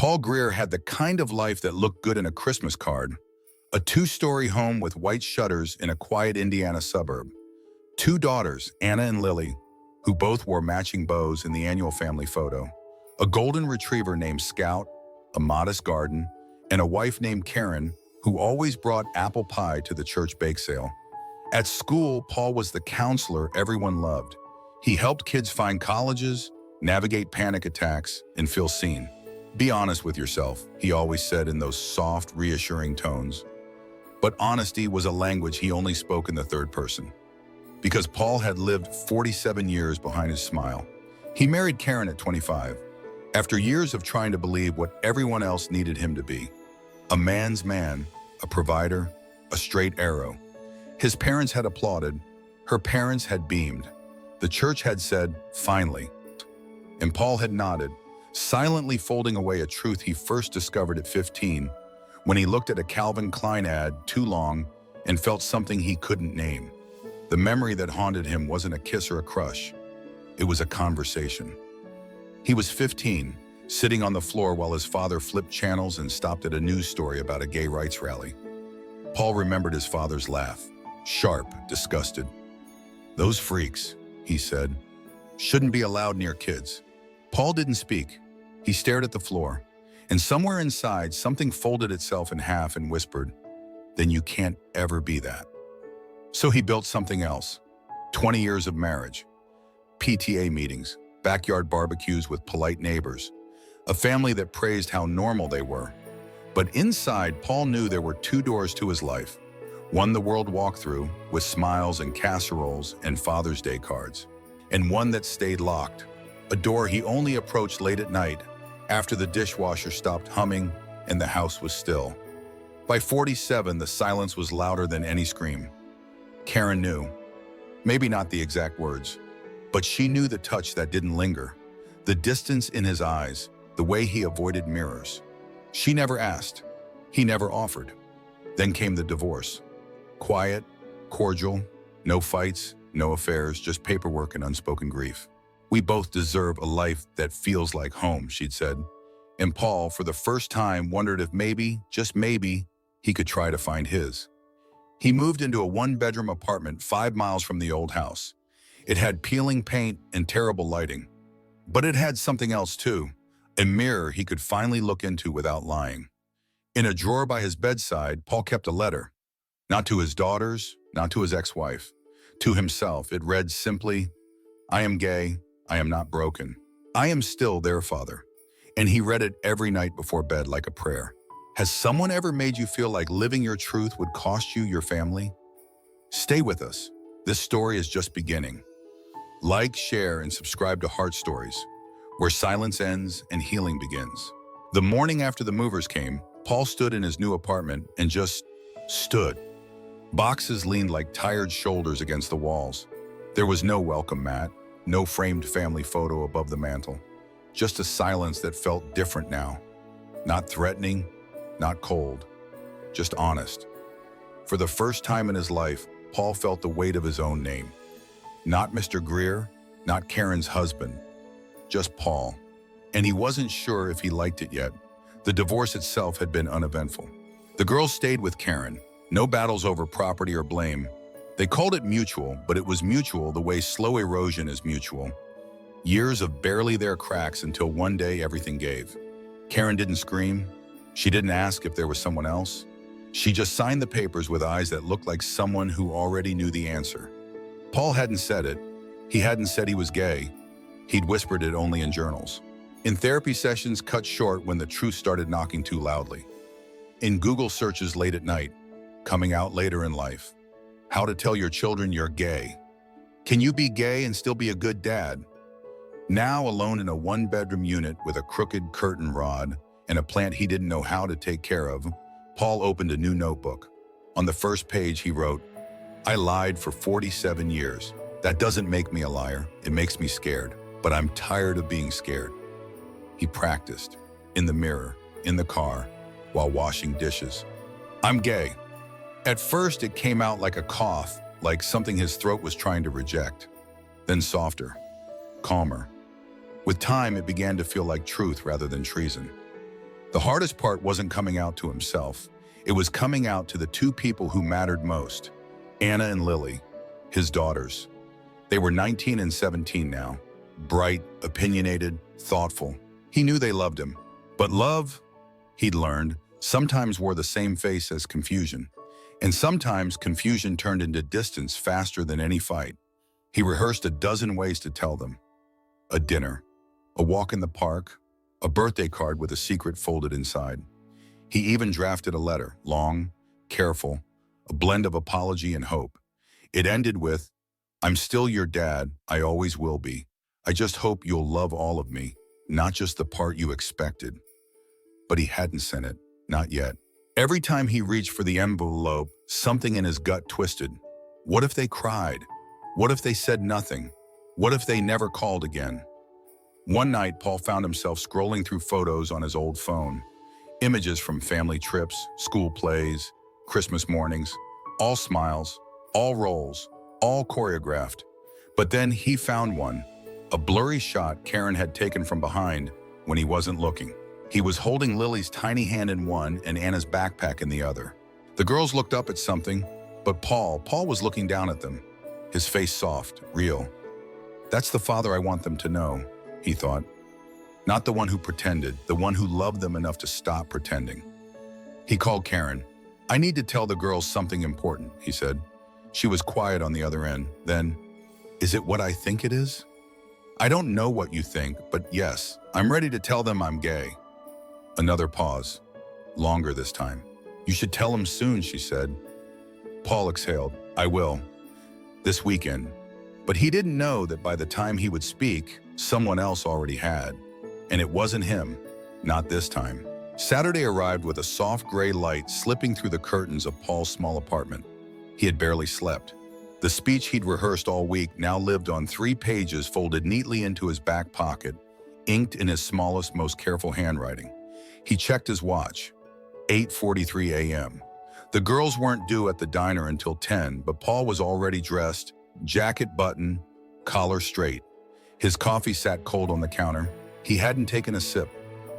Paul Greer had the kind of life that looked good in a Christmas card. A two-story home with white shutters in a quiet Indiana suburb. Two daughters, Anna and Lily, who both wore matching bows in the annual family photo. A golden retriever named Scout, a modest garden, and a wife named Karen, who always brought apple pie to the church bake sale. At school, Paul was the counselor everyone loved. He helped kids find colleges, navigate panic attacks, and feel seen. Be honest with yourself, he always said in those soft, reassuring tones. But honesty was a language he only spoke in the third person. Because Paul had lived 47 years behind his smile. He married Karen at 25, after years of trying to believe what everyone else needed him to be. A man's man, a provider, a straight arrow. His parents had applauded, her parents had beamed. The church had said, finally. And Paul had nodded, silently folding away a truth he first discovered at 15, when he looked at a Calvin Klein ad too long and felt something he couldn't name. The memory that haunted him wasn't a kiss or a crush. It was a conversation. He was 15, sitting on the floor while his father flipped channels and stopped at a news story about a gay rights rally. Paul remembered his father's laugh, sharp, disgusted. "Those freaks," he said, "shouldn't be allowed near kids." Paul didn't speak. He stared at the floor, and somewhere inside, something folded itself in half and whispered, "Then you can't ever be that." So he built something else. 20 years of marriage, PTA meetings, backyard barbecues with polite neighbors, a family that praised how normal they were. But inside, Paul knew there were two doors to his life. One the world walked through, with smiles and casseroles and Father's Day cards. And one that stayed locked, a door he only approached late at night, after the dishwasher stopped humming and the house was still. By 47, the silence was louder than any scream. Karen knew. Maybe not the exact words, but she knew the touch that didn't linger, the distance in his eyes, the way he avoided mirrors. She never asked. He never offered. Then came the divorce. Quiet, cordial, no fights, no affairs, just paperwork and unspoken grief. "We both deserve a life that feels like home," she'd said. And Paul, for the first time, wondered if maybe, just maybe, he could try to find his. He moved into a one-bedroom apartment 5 miles from the old house. It had peeling paint and terrible lighting. But it had something else too, a mirror he could finally look into without lying. In a drawer by his bedside, Paul kept a letter. Not to his daughters, not to his ex-wife. To himself, it read simply, "I am gay, I am not broken. I am still their father." And he read it every night before bed like a prayer. Has someone ever made you feel like living your truth would cost you your family? Stay with us. This story is just beginning. Like, share, and subscribe to Heart Stories, where silence ends and healing begins. The morning after the movers came, Paul stood in his new apartment and just stood. Boxes leaned like tired shoulders against the walls. There was no welcome mat, no framed family photo above the mantel. Just a silence that felt different now. Not threatening, not cold, just honest. For the first time in his life, Paul felt the weight of his own name. Not Mr. Greer, not Karen's husband, just Paul. And he wasn't sure if he liked it yet. The divorce itself had been uneventful. The girls stayed with Karen. No battles over property or blame. They called it mutual, but it was mutual the way slow erosion is mutual. Years of barely there cracks until one day everything gave. Karen didn't scream. She didn't ask if there was someone else. She just signed the papers with eyes that looked like someone who already knew the answer. Paul hadn't said it. He hadn't said he was gay. He'd whispered it only in journals. In therapy sessions cut short when the truth started knocking too loudly. In Google searches late at night, coming out later in life. How to tell your children you're gay. Can you be gay and still be a good dad? Now alone in a one-bedroom unit with a crooked curtain rod and a plant he didn't know how to take care of, Paul opened a new notebook. On the first page he wrote, "I lied for 47 years. That doesn't make me a liar, it makes me scared, but I'm tired of being scared." He practiced, in the mirror, in the car, while washing dishes. "I'm gay." At first it came out like a cough, like something his throat was trying to reject. Then softer, calmer. With time it began to feel like truth rather than treason. The hardest part wasn't coming out to himself. It was coming out to the two people who mattered most, Anna and Lily, his daughters. They were 19 and 17 now, bright, opinionated, thoughtful. He knew they loved him. But love, he'd learned, sometimes wore the same face as confusion. And sometimes confusion turned into distance faster than any fight. He rehearsed a dozen ways to tell them. A dinner, a walk in the park, a birthday card with a secret folded inside. He even drafted a letter, long, careful, a blend of apology and hope. It ended with, "I'm still your dad, I always will be. I just hope you'll love all of me, not just the part you expected." But he hadn't sent it, not yet. Every time he reached for the envelope, something in his gut twisted. What if they cried? What if they said nothing? What if they never called again? One night, Paul found himself scrolling through photos on his old phone. Images from family trips, school plays, Christmas mornings, all smiles, all roles, all choreographed. But then he found one, a blurry shot Karen had taken from behind when he wasn't looking. He was holding Lily's tiny hand in one and Anna's backpack in the other. The girls looked up at something, but Paul was looking down at them, his face soft, real. That's the father I want them to know, he thought. Not the one who pretended, the one who loved them enough to stop pretending. He called Karen. "I need to tell the girls something important," he said. She was quiet on the other end. Then, "Is it what I think it is?" "I don't know what you think, but yes, I'm ready to tell them I'm gay." Another pause, longer this time. "You should tell them soon," she said. Paul exhaled. "I will. This weekend." But he didn't know that by the time he would speak, someone else already had. And it wasn't him, not this time. Saturday arrived with a soft gray light slipping through the curtains of Paul's small apartment. He had barely slept. The speech he'd rehearsed all week now lived on 3 pages folded neatly into his back pocket, inked in his smallest, most careful handwriting. He checked his watch. 8:43 a.m. The girls weren't due at the diner until 10, but Paul was already dressed, jacket buttoned, collar straight. His coffee sat cold on the counter. He hadn't taken a sip.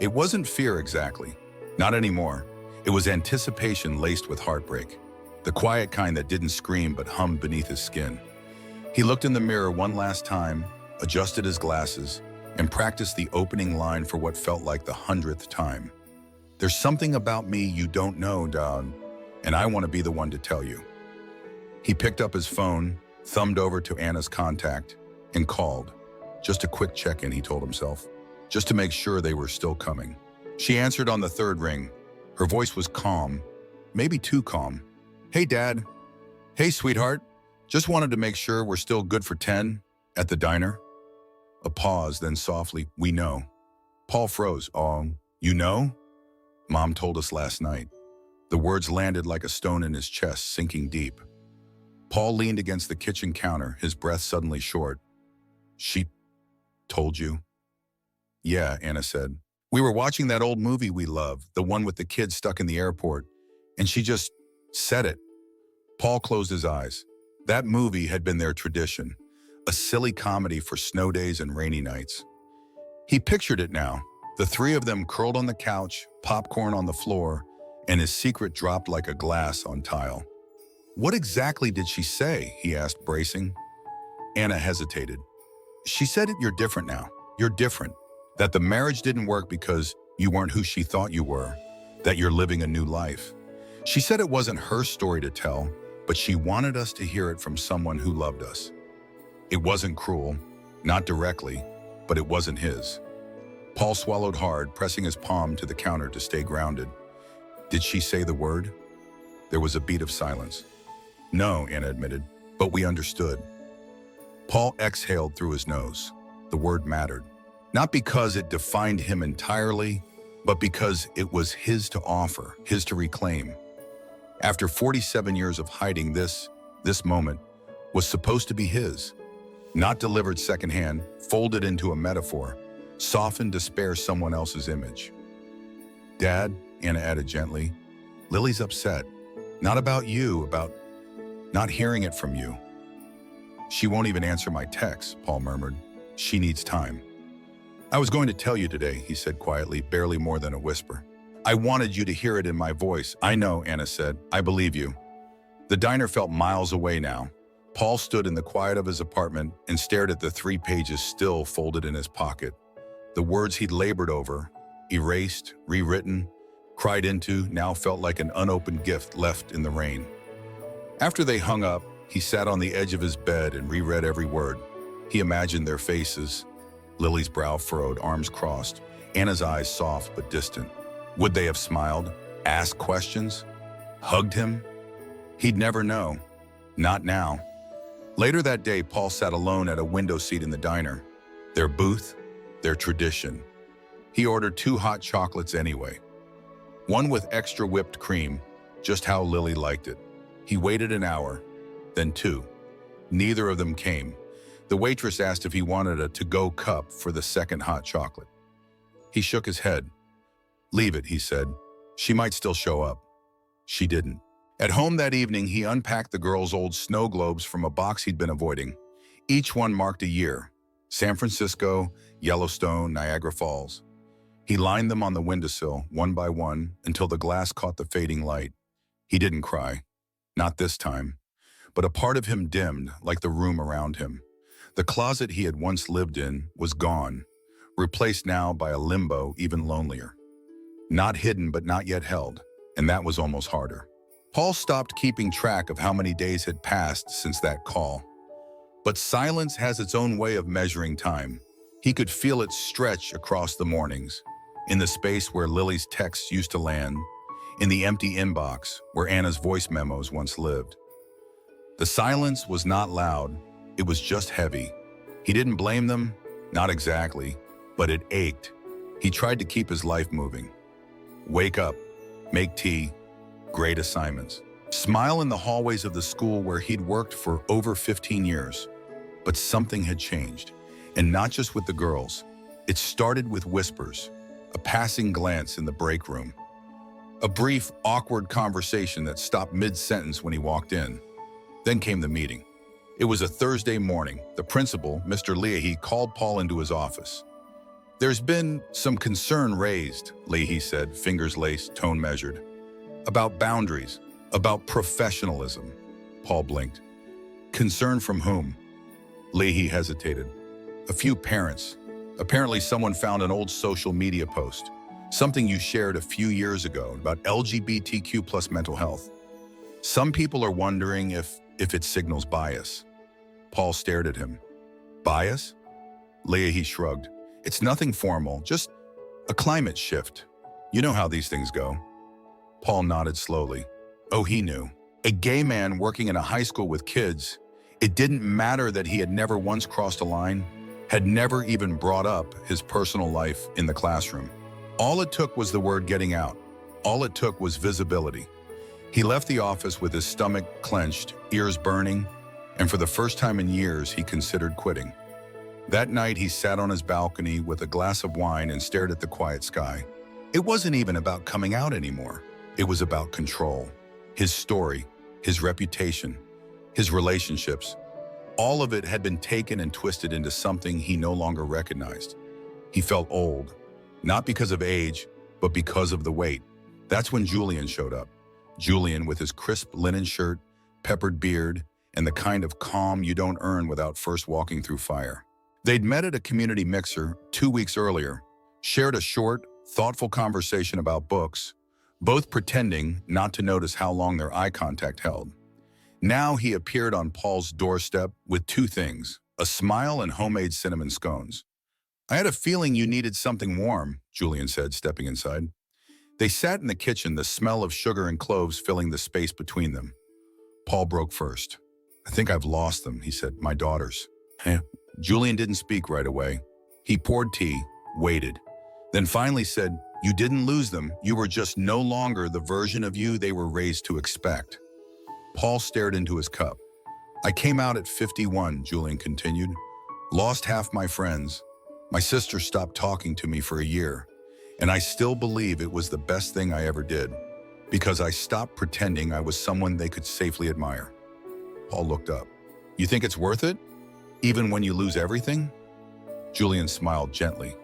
It wasn't fear exactly. Not anymore. It was anticipation laced with heartbreak. The quiet kind that didn't scream but hummed beneath his skin. He looked in the mirror one last time, adjusted his glasses, and practiced the opening line for what felt like the 100th time. "There's something about me you don't know, Dad, and I want to be the one to tell you." He picked up his phone, thumbed over to Anna's contact, and called. Just a quick check-in, he told himself, just to make sure they were still coming. She answered on the 3rd ring. Her voice was calm, maybe too calm. "Hey, Dad." "Hey, sweetheart. Just wanted to make sure we're still good for 10 at the diner." A pause, then softly, "We know." Paul froze. "Oh, you know?" "Mom told us last night." The words landed like a stone in his chest, sinking deep. Paul leaned against the kitchen counter, his breath suddenly short. "She told you?" "Yeah," Anna said. "We were watching that old movie we love, the one with the kids stuck in the airport, and she just said it." Paul closed his eyes. That movie had been their tradition, a silly comedy for snow days and rainy nights. He pictured it now, the 3 of them curled on the couch, popcorn on the floor, and his secret dropped like a glass on tile. "What exactly did she say?" he asked, bracing. Anna hesitated. "She said you're different now. You're different. That the marriage didn't work because you weren't who she thought you were. That you're living a new life. She said it wasn't her story to tell, but she wanted us to hear it from someone who loved us. It wasn't cruel, not directly, but it wasn't his." Paul swallowed hard, pressing his palm to the counter to stay grounded. "Did she say the word?" There was a beat of silence. "No," Anna admitted, "but we understood." Paul exhaled through his nose. The word mattered. Not because it defined him entirely, but because it was his to offer, his to reclaim. After 47 years of hiding, this moment was supposed to be his. Not delivered secondhand, folded into a metaphor, softened to spare someone else's image. "Dad," Anna added gently, "Lily's upset. Not about you, about not hearing it from you." "She won't even answer my texts," Paul murmured. "She needs time." "I was going to tell you today," he said quietly, barely more than a whisper. I wanted you to hear it in my voice. I know, Anna said. I believe you. The diner felt miles away now. Paul stood in the quiet of his apartment and stared at the 3 pages still folded in his pocket. The words he'd labored over, erased, rewritten, cried into, now felt like an unopened gift left in the rain. After they hung up, he sat on the edge of his bed and reread every word. He imagined their faces, Lily's brow furrowed, arms crossed, Anna's eyes soft but distant. Would they have smiled, asked questions, hugged him? He'd never know. Not now. Later that day, Paul sat alone at a window seat in the diner. Their booth, their tradition. He ordered 2 hot chocolates anyway. One with extra whipped cream, just how Lily liked it. He waited an hour, then 2. Neither of them came. The waitress asked if he wanted a to-go cup for the second hot chocolate. He shook his head. Leave it, he said. She might still show up. She didn't. At home that evening, he unpacked the girls' old snow globes from a box he'd been avoiding. Each one marked a year: San Francisco, Yellowstone, Niagara Falls. He lined them on the windowsill, one by one, until the glass caught the fading light. He didn't cry. Not this time. But a part of him dimmed, like the room around him. The closet he had once lived in was gone, replaced now by a limbo even lonelier. Not hidden, but not yet held, and that was almost harder. Paul stopped keeping track of how many days had passed since that call. But silence has its own way of measuring time. He could feel it stretch across the mornings, in the space where Lily's texts used to land, in the empty inbox where Anna's voice memos once lived. The silence was not loud, it was just heavy. He didn't blame them, not exactly, but it ached. He tried to keep his life moving. Wake up, make tea, grade assignments. Smile in the hallways of the school where he'd worked for over 15 years. But something had changed, and not just with the girls. It started with whispers, a passing glance in the break room, a brief, awkward conversation that stopped mid-sentence when he walked in. Then came the meeting. It was a Thursday morning. The principal, Mr. Leahy, called Paul into his office. There's been some concern raised, Leahy said, fingers laced, tone measured. About boundaries, about professionalism. Paul blinked. Concern from whom? Leahy hesitated. A few parents. Apparently someone found an old social media post, something you shared a few years ago about LGBTQ plus mental health. Some people are wondering if it signals bias. Paul stared at him. Bias? Leahy shrugged. It's nothing formal, just a climate shift. You know how these things go. Paul nodded slowly. Oh, he knew. A gay man working in a high school with kids. It didn't matter that he had never once crossed a line, had never even brought up his personal life in the classroom. All it took was the word getting out. All it took was visibility. He left the office with his stomach clenched, ears burning, and for the first time in years, he considered quitting. That night, he sat on his balcony with a glass of wine and stared at the quiet sky. It wasn't even about coming out anymore. It was about control. His story, his reputation, his relationships, all of it had been taken and twisted into something he no longer recognized. He felt old, not because of age, but because of the weight. That's when Julian showed up. Julian with his crisp linen shirt, peppered beard, and the kind of calm you don't earn without first walking through fire. They'd met at a community mixer 2 weeks earlier, shared a short, thoughtful conversation about books, both pretending not to notice how long their eye contact held. Now he appeared on Paul's doorstep with 2 things, a smile and homemade cinnamon scones. I had a feeling you needed something warm, Julian said, stepping inside. They sat in the kitchen, the smell of sugar and cloves filling the space between them. Paul broke first. I think I've lost them, he said, my daughters. Julian didn't speak right away. He poured tea, waited, then finally said, you didn't lose them. You were just no longer the version of you they were raised to expect. Paul stared into his cup. I came out at 51, Julian continued. Lost half my friends. My sister stopped talking to me for a year. And I still believe it was the best thing I ever did, because I stopped pretending I was someone they could safely admire. Paul looked up. You think it's worth it? Even when you lose everything? Julian smiled gently,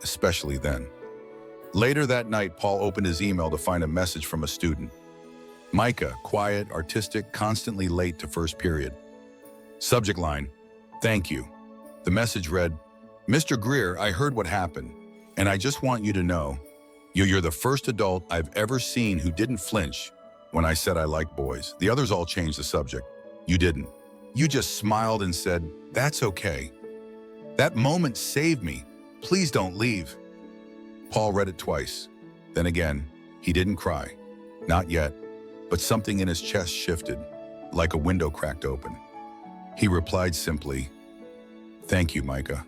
especially then. Later that night, Paul opened his email to find a message from a student. Micah, quiet, artistic, constantly late to first period. Subject line, thank you. The message read, Mr. Greer, I heard what happened, and I just want you to know, you're the first adult I've ever seen who didn't flinch when I said I like boys. The others all changed the subject. You didn't. You just smiled and said, that's okay. That moment saved me. Please don't leave. Paul read it twice. Then again, he didn't cry. Not yet, but something in his chest shifted, like a window cracked open. He replied simply, thank you, Micah.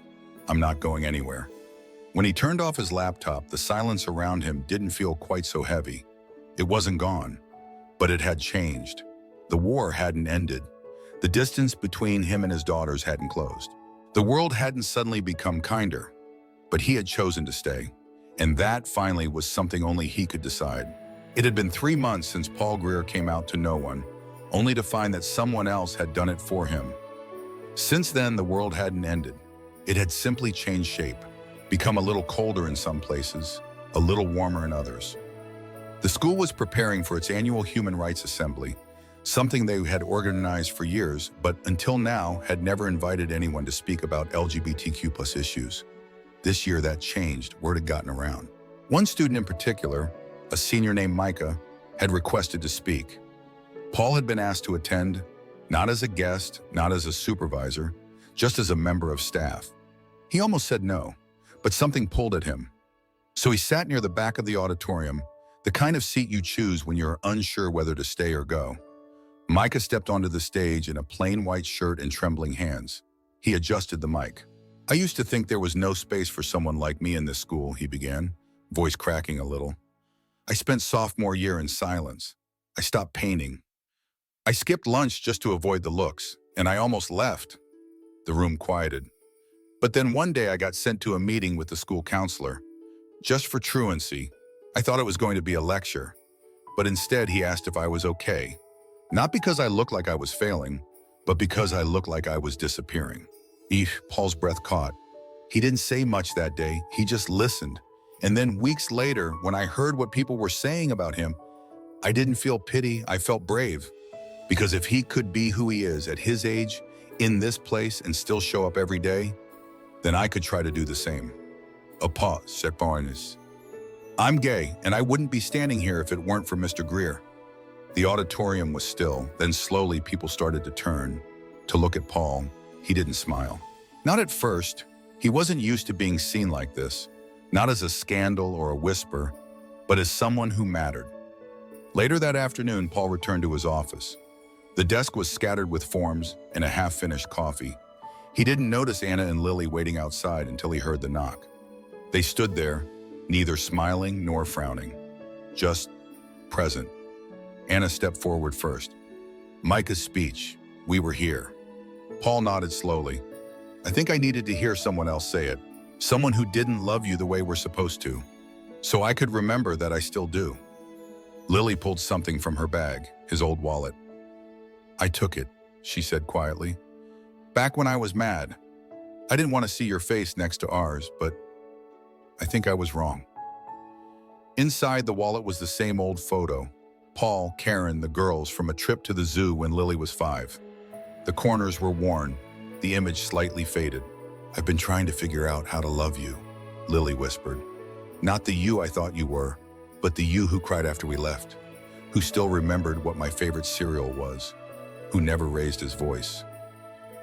I'm not going anywhere. When he turned off his laptop, the silence around him didn't feel quite so heavy. It wasn't gone, but it had changed. The war hadn't ended. The distance between him and his daughters hadn't closed. The world hadn't suddenly become kinder, but he had chosen to stay. And that finally was something only he could decide. It had been 3 months since Paul Greer came out to no one, only to find that someone else had done it for him. Since then, the world hadn't ended. It had simply changed shape, become a little colder in some places, a little warmer in others. The school was preparing for its annual Human Rights Assembly, something they had organized for years, but until now had never invited anyone to speak about LGBTQ+ issues. This year that changed, word had gotten around. One student in particular, a senior named Micah, had requested to speak. Paul had been asked to attend, not as a guest, not as a supervisor, just as a member of staff. He almost said no, but something pulled at him. So he sat near the back of the auditorium, the kind of seat you choose when you're unsure whether to stay or go. Micah stepped onto the stage in a plain white shirt and trembling hands. He adjusted the mic. I used to think there was no space for someone like me in this school, he began, voice cracking a little. I spent sophomore year in silence. I stopped painting. I skipped lunch just to avoid the looks, and I almost left. The room quieted. But then one day I got sent to a meeting with the school counselor. Just for truancy, I thought it was going to be a lecture, but instead he asked if I was okay. Not because I looked like I was failing, but because I looked like I was disappearing. Paul's breath caught. He didn't say much that day, he just listened. And then weeks later, when I heard what people were saying about him, I didn't feel pity, I felt brave. Because if he could be who he is at his age, in this place, and still show up every day, then I could try to do the same. A pause, said Barnes. I'm gay, and I wouldn't be standing here if it weren't for Mr. Greer. The auditorium was still, then slowly people started to turn, to look at Paul. He didn't smile. Not at first. He wasn't used to being seen like this, not as a scandal or a whisper, but as someone who mattered. Later that afternoon, Paul returned to his office. The desk was scattered with forms and a half-finished coffee. He didn't notice Anna and Lily waiting outside until he heard the knock. They stood there, neither smiling nor frowning, just present. Anna stepped forward first. Micah's speech, we were here. Paul nodded slowly. I think I needed to hear someone else say it, someone who didn't love you the way we're supposed to, so I could remember that I still do. Lily pulled something from her bag, his old wallet. I took it, she said quietly. Back when I was mad. I didn't want to see your face next to ours, but I think I was wrong. Inside the wallet was the same old photo. Paul, Karen, the girls from a trip to the zoo when Lily was 5. The corners were worn, the image slightly faded. I've been trying to figure out how to love you, Lily whispered. Not the you I thought you were, but the you who cried after we left, who still remembered what my favorite cereal was, who never raised his voice.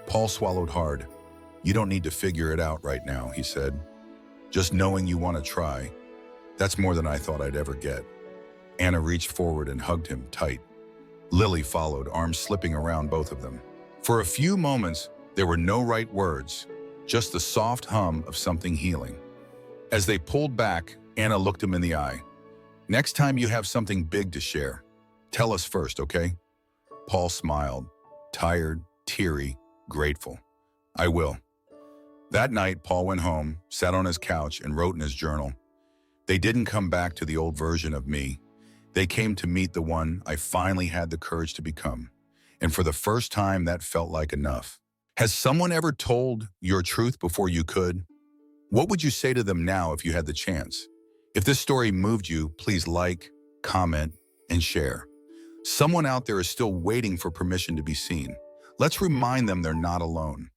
Paul swallowed hard. You don't need to figure it out right now, he said. Just knowing you want to try, that's more than I thought I'd ever get. Anna reached forward and hugged him tight. Lily followed, arms slipping around both of them. For a few moments, there were no right words, just the soft hum of something healing. As they pulled back, Anna looked him in the eye. Next time you have something big to share, tell us first, okay? Paul smiled, tired, teary, grateful. I will. That night, Paul went home, sat on his couch, and wrote in his journal. They didn't come back to the old version of me. They came to meet the one I finally had the courage to become. And for the first time, that felt like enough. Has someone ever told your truth before you could? What would you say to them now if you had the chance? If this story moved you, please like, comment, and share. Someone out there is still waiting for permission to be seen. Let's remind them they're not alone.